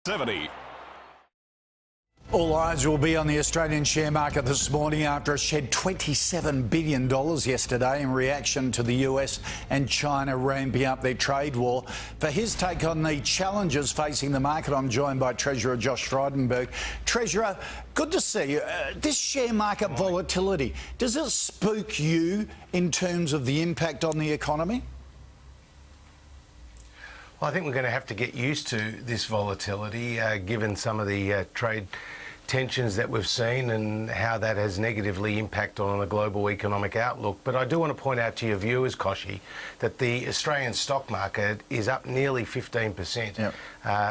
70. All eyes will be on the Australian share market this morning after it shed $27 billion yesterday in reaction to the US and China ramping up their trade war. For his take on the challenges facing the market, I'm joined by Treasurer Josh Frydenberg. Treasurer, good to see you. This share market volatility, does it spook you in terms of the impact on the economy? Well, I think we're going to have to get used to this volatility, given some of the trade tensions that we've seen and how that has negatively impacted on the global economic outlook. But I do want to point out to your viewers, Kochi, that the Australian stock market is up nearly 15%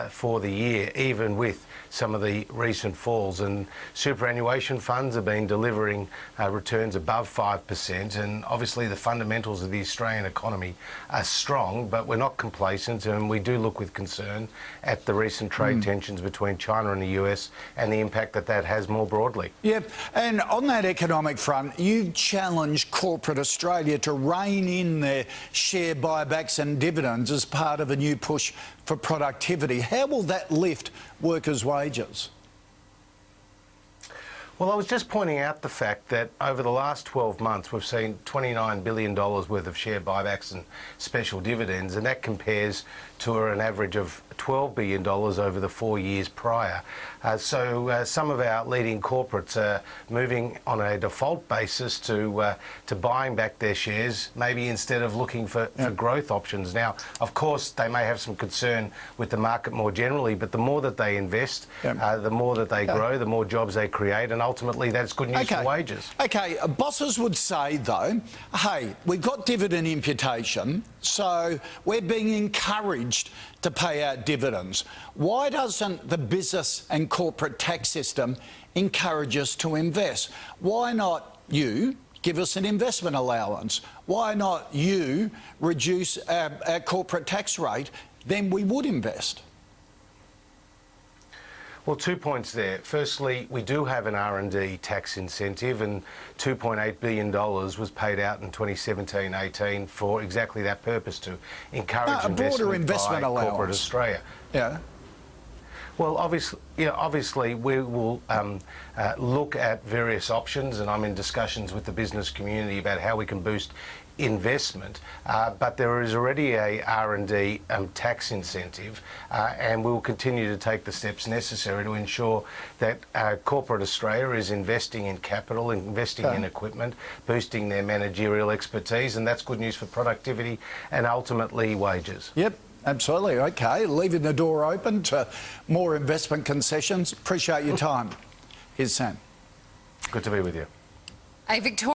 for the year, even with some of the recent falls. And superannuation funds have been delivering returns above 5%. And obviously the fundamentals of the Australian economy are strong, but we're not complacent. And we do look with concern at the recent trade tensions between China and the US and the impact that has more broadly. Yep, and on that economic front, you've challenged corporate Australia to rein in their share buybacks and dividends as part of a new push for productivity. How will that lift workers' wages? Well, I was just pointing out the fact that over the last 12 months, we've seen $29 billion worth of share buybacks and special dividends, and that compares to an average of $12 billion over the 4 years prior. So some of our leading corporates are moving on a default basis to buying back their shares, maybe instead of looking for growth options. Now, of course, they may have some concern with the market more generally, but the more that they invest, the more that they grow, the more jobs they create, and ultimately that's good news for wages. Okay, bosses would say, though, hey, we've got dividend imputation, so we're being encouraged to pay out dividends. Why doesn't the business and corporate tax system encourage us to invest? Why not you give us an investment allowance? Why not you reduce our corporate tax rate? Then we would invest. Well, 2 points there. Firstly, we do have an R&D tax incentive, and $2.8 billion was paid out in 2017-18 for exactly that purpose, to encourage investment by corporate Australia. Yeah. Well, obviously, we will look at various options, and I'm in discussions with the business community about how we can boost investment, but there is already a R&D tax incentive, and we will continue to take the steps necessary to ensure that corporate Australia is investing in capital, investing in equipment, boosting their managerial expertise, and that's good news for productivity and ultimately wages. Yep. Absolutely. Okay, leaving the door open to more investment concessions. Appreciate your time. Here's Sam. Good to be with you. A Victoria